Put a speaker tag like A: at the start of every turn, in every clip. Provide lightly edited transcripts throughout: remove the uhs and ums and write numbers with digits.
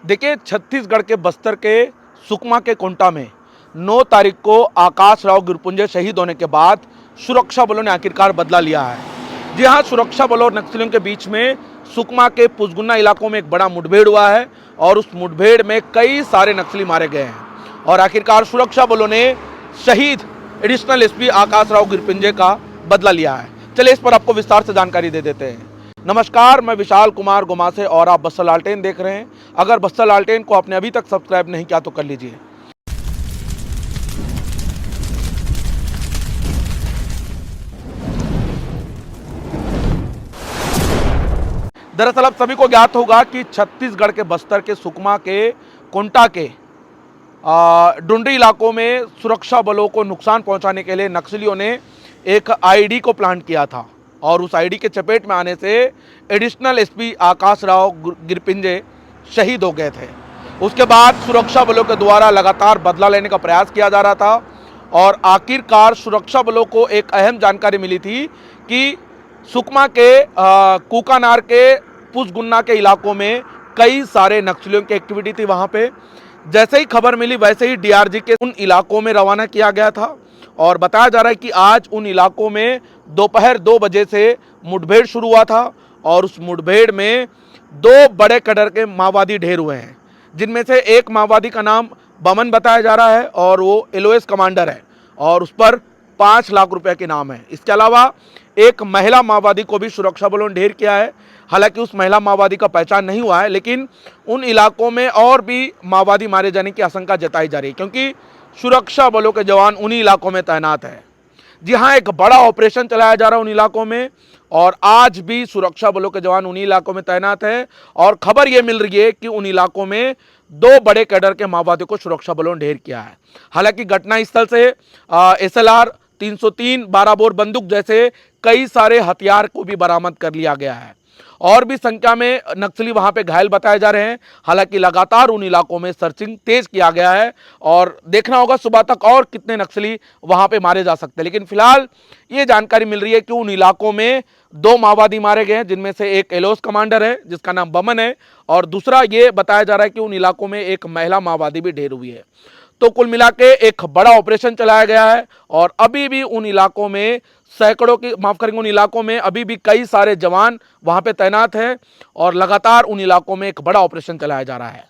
A: देखिए, छत्तीसगढ़ के बस्तर के सुकमा के कोंटा में 9 तारीख को आकाश राव गिरपुंजे शहीद होने के बाद सुरक्षा बलों ने आखिरकार बदला लिया है। जी हाँ, सुरक्षा बलों और नक्सलियों के बीच में सुकमा के पुसगुन्ना इलाकों में एक बड़ा मुठभेड़ हुआ है और उस मुठभेड़ में कई सारे नक्सली मारे गए हैं और आखिरकार सुरक्षा बलों ने शहीद एडिशनल एसपी आकाश राव गिरपुंजे का बदला लिया है। चलिए इस पर आपको विस्तार से जानकारी दे देते हैं। नमस्कार, मैं विशाल कुमार गोमासे और आप बस्तर लालटेन देख रहे हैं। अगर बस्तर लालटेन को आपने अभी तक सब्सक्राइब नहीं किया तो कर लीजिए। दरअसल आप सभी को ज्ञात होगा कि छत्तीसगढ़ के बस्तर के सुकमा के कोंटा के डुंडरी इलाकों में सुरक्षा बलों को नुकसान पहुंचाने के लिए नक्सलियों ने एक आईडी को प्लांट किया था और उस आईडी के चपेट में आने से एडिशनल एसपी आकाश राव गिरपुंजे शहीद हो गए थे। उसके बाद सुरक्षा बलों के द्वारा लगातार बदला लेने का प्रयास किया जा रहा था और आखिरकार सुरक्षा बलों को एक अहम जानकारी मिली थी कि सुकमा के कुकानार के पुसगुन्ना के इलाकों में कई सारे नक्सलियों की एक्टिविटी थी। वहाँ पे जैसे ही खबर मिली वैसे ही डीआरजी के उन इलाकों में रवाना किया गया था और बताया जा रहा है कि आज उन इलाकों में दोपहर 2 बजे से मुठभेड़ शुरू हुआ था और उस मुठभेड़ में 2 बड़े कदर के माओवादी ढेर हुए हैं, जिनमें से एक माओवादी का नाम बमन बताया जा रहा है और वो एलओएस कमांडर है और उस पर 5 लाख रुपए के नाम है। इसके अलावा एक महिला माओवादी को भी सुरक्षा बलों ने ढेर किया है। हालांकि उस महिला माओवादी का पहचान नहीं हुआ है, लेकिन उन इलाकों में और भी माओवादी मारे जाने की आशंका जताई जा रही है क्योंकि सुरक्षा बलों के जवान उन्हीं इलाकों में तैनात है। जी हाँ, एक बड़ा ऑपरेशन चलाया जा रहा है उन इलाकों में और आज भी सुरक्षा बलों के जवान उन्हीं इलाकों में तैनात है और खबर यह मिल रही है कि उन इलाकों में 2 बड़े कैडर के माओवादियों को सुरक्षा बलों ने ढेर किया है। हालांकि घटनास्थल से SLR 303 12 बोर बंदूक जैसे कई सारे हथियार को भी बरामद कर लिया गया है और भी संख्या में नक्सली वहां पे घायल बताए जा रहे हैं। हालांकि लगातार उन इलाकों में सर्चिंग तेज किया गया है और देखना होगा सुबह तक और कितने नक्सली वहां पे मारे जा सकते हैं। लेकिन फिलहाल ये जानकारी मिल रही है कि उन इलाकों में 2 माओवादी मारे गए हैं, जिनमें से एक एलओएस कमांडर है जिसका नाम बमन है और दूसरा ये बताया जा रहा है कि उन इलाकों में एक महिला माओवादी भी ढेर हुई है। तो कुल मिला के एक बड़ा ऑपरेशन चलाया गया है और अभी भी उन इलाकों में सैकड़ों की उन इलाकों में अभी भी कई सारे जवान वहां पे तैनात हैं और लगातार उन इलाकों में एक बड़ा ऑपरेशन चलाया जा रहा है।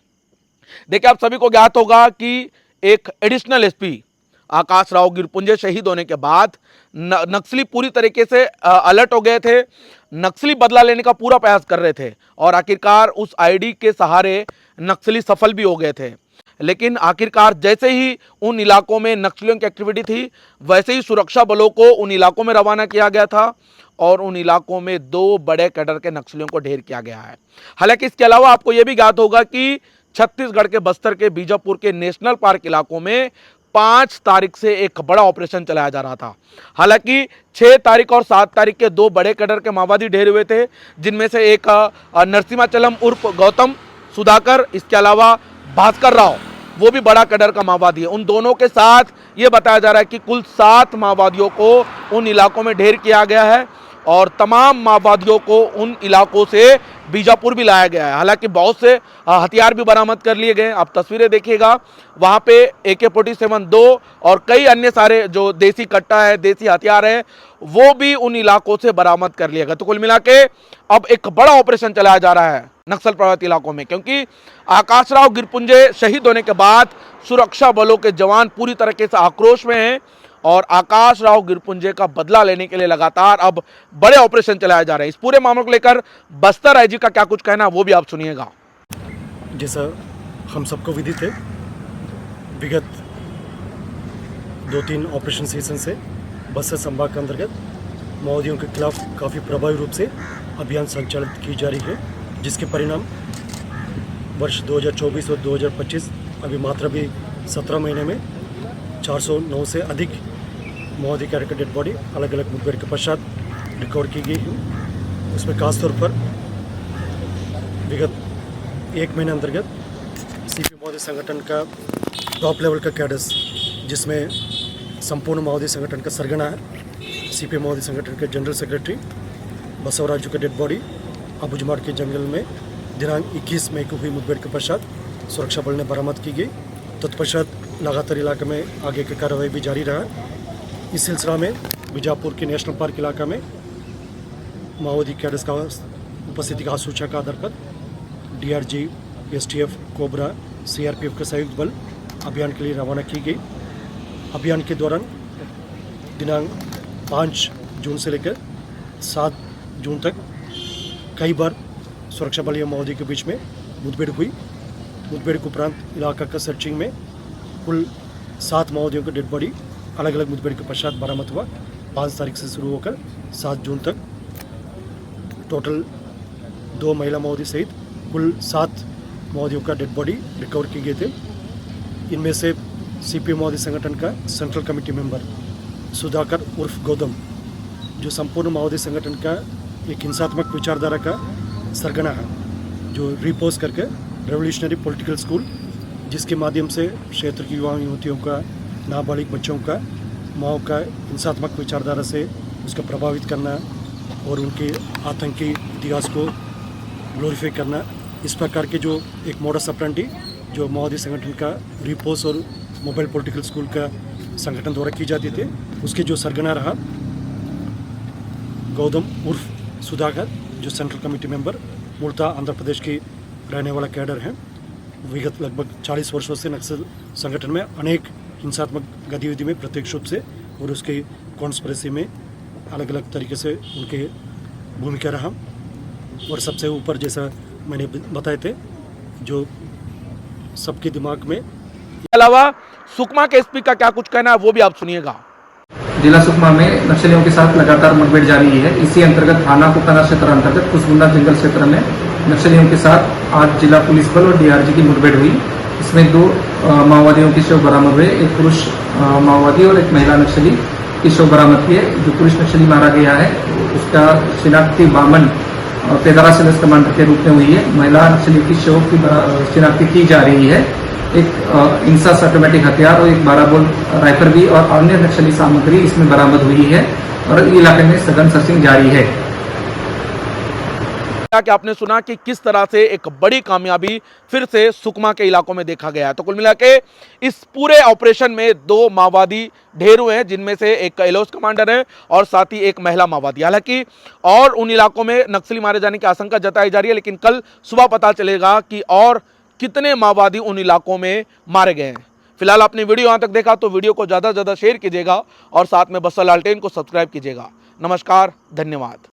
A: देखिए, आप सभी को ज्ञात होगा कि एक एडिशनल एसपी आकाश राव गिरपुंजे शहीद होने के बाद नक्सली पूरी तरीके से अलर्ट हो गए थे। नक्सली बदला लेने का पूरा प्रयास कर रहे थे और आखिरकार उस आईडी के सहारे नक्सली सफल भी हो गए थे। लेकिन आखिरकार जैसे ही उन इलाकों में नक्सलियों की एक्टिविटी थी वैसे ही सुरक्षा बलों को उन इलाकों में रवाना किया गया था और उन इलाकों में 2 बड़े कैडर के नक्सलियों को ढेर किया गया है। हालांकि इसके अलावा आपको यह भी ज्ञात होगा कि छत्तीसगढ़ के बस्तर के बीजापुर के नेशनल पार्क इलाकों में 5 तारीख से एक बड़ा ऑपरेशन चलाया जा रहा था। हालांकि 6 तारीख और 7 तारीख के 2 बड़े कैडर के माओवादी ढेर हुए थे, जिनमें से एक नरसिम्हाचलम उर्फ गौतम सुधाकर, इसके अलावा भास्कर राव वो भी बड़ा कैडर का माओवादी है। उन दोनों के साथ ये बताया जा रहा है कि कुल 7 माओवादियों को उन इलाकों में ढेर किया गया है और तमाम माओवादियों को उन इलाकों से बीजापुर भी लाया गया है। हालांकि बहुत से हथियार भी बरामद कर लिए गए। आप तस्वीरें देखिएगा, वहाँ पे AK-47 2 और कई अन्य सारे जो देसी कट्टा है, देसी हथियार है, वो भी उन इलाकों से बरामद कर लिया गया। तो कुल मिला के अब एक बड़ा ऑपरेशन चलाया जा रहा है नक्सल प्रभावित इलाकों में, क्योंकि आकाश राव गिरपुंजे शहीद होने के बाद सुरक्षा बलों के जवान पूरी तरीके से आक्रोश में हैं और आकाश राव गिरपुंजे का बदला लेने के लिए लगातार अब बड़े ऑपरेशन चलाए जा रहे हैं। इस पूरे मामले को लेकर बस्तर आईजी का क्या कुछ कहना है वो भी आप सुनिएगा।
B: जैसा हम सबको विदित है, विगत 2-3 ऑपरेशन सीजन से बस्तर संभाग के अंतर्गत माओवादियों के खिलाफ काफ़ी प्रभावी रूप से अभियान संचालित की जा रही है, जिसके परिणाम वर्ष 2024 और 2025 अभी मात्र भी 17 महीने में 409 से अधिक माओवादी कैडर की डेड बॉडी अलग अलग मुठभेड़ के पश्चात रिकवर की गई है। उसमें खासतौर पर विगत 1 महीने अंतर्गत सीपी माओवादी संगठन का टॉप लेवल का कैडर्स, जिसमें संपूर्ण माओवादी संगठन का सरगना है, सीपी माओवादी संगठन के जनरल सेक्रेटरी बसवराजू की डेड बॉडी अबुझमाड़ के जंगल में दिनांक 21 मई को हुई मुठभेड़ के पश्चात सुरक्षा बल ने बरामद की गई। तत्पश्चात लगातार इलाके में आगे की कार्रवाई भी जारी रहा। इस सिलसिला में बीजापुर के नेशनल पार्क इलाका में माओवादी कैडर्स का उपस्थिति का सूचना का आधार पर DRG, STF, कोबरा, CRPF का संयुक्त बल अभियान के लिए रवाना की गई। अभियान के दौरान दिनांक 5 जून से लेकर 7 जून तक कई बार सुरक्षा बल या माओवादी के बीच में मुठभेड़ हुई। मुठभेड़ के उपरांत इलाका का सर्चिंग में कुल 7 माओवादियों का डेड बॉडी अलग अलग मुठभेड़ के पश्चात बरामद हुआ। 5 तारीख से शुरू होकर 7 जून तक टोटल 2 महिला माओवादी सहित कुल 7 माओवादियों का डेड बॉडी रिकवर किए गए थे। इनमें से CPM माओवादी संगठन का सेंट्रल कमेटी मेंबर सुधाकर उर्फ गौतम, जो संपूर्ण माओवादी संगठन का एक हिंसात्मक विचारधारा का सरगना है, जो रिपोज करके रेवोल्यूशनरी पॉलिटिकल स्कूल, जिसके माध्यम से क्षेत्र की युवा युवतियों का, नाबालिग बच्चों का माओ का हिंसात्मक विचारधारा से उसका प्रभावित करना और उनके आतंकी इतिहास को ग्लोरीफाई करना, इस प्रकार के जो एक मोडस ऑपरेंडी जो माओवादी संगठन का रिपोज और मोबाइल पॉलिटिकल स्कूल का संगठन द्वारा की जाती थी, उसके जो सरगना रहा गौतम उर्फ सुधाकर, जो सेंट्रल कमेटी मेंबर मूलतः आंध्र प्रदेश की रहने वाला कैडर हैं। विगत लगभग 40 वर्षों से नक्सल संगठन में अनेक हिंसात्मक गतिविधि में प्रत्यक्ष रूप से और उसके कॉन्स्पिरेसी में अलग अलग तरीके से उनके भूमिका रहा। और सबसे ऊपर जैसा मैंने बताए थे, जो सबके दिमाग में
A: अलावा सुकमा के SP का क्या कुछ कहना है वो भी आप सुनिएगा।
C: जिला सुकमा में नक्सलियों के साथ लगातार मुठभेड़ जारी है। इसी अंतर्गत थाना कुपना क्षेत्र अंतर्गत कुसमुंडा जंगल क्षेत्र में नक्सलियों के साथ आज जिला पुलिस बल और DRG की मुठभेड़ हुई। इसमें 2 माओवादियों के शव बरामद हुए, एक पुरुष माओवादी और एक महिला नक्सली की शव बरामद किए। जो पुरुष नक्सली मारा गया है उसका शिनाख्ती बामन पेदारा सेल्स कमांडर के रूप में हुई है। महिला नक्सली की शव की शिनाख्ती की जा रही है। एक इंसास ऑटोमेटिक हथियार और एक 12 बोल राइफल भी और अन्य नक्सली सामग्री इसमें बरामद हुई है और इलाके में सघन सर्चिंग जारी है।
A: कि आपने सुना कि किस तरह से एक बड़ी कामयाबी फिर से सुकमा के इलाकों में देखा गया है। तो कुल मिला के इस पूरे ऑपरेशन में 2 माओवादी ढेर हुए हैं, जिनमें से एक एलोस कमांडर है और साथ ही एक महिला माओवादी। हालांकि और उन इलाकों में नक्सली मारे जाने की आशंका जताई जा रही है, लेकिन कल सुबह पता चलेगा कि और कितने माओवादी उन इलाकों में मारे गए हैं। फिलहाल आपने वीडियो यहां तक देखा तो वीडियो को ज़्यादा से ज़्यादा शेयर कीजिएगा और साथ में बस्तर लालटेन को सब्सक्राइब कीजिएगा। नमस्कार, धन्यवाद।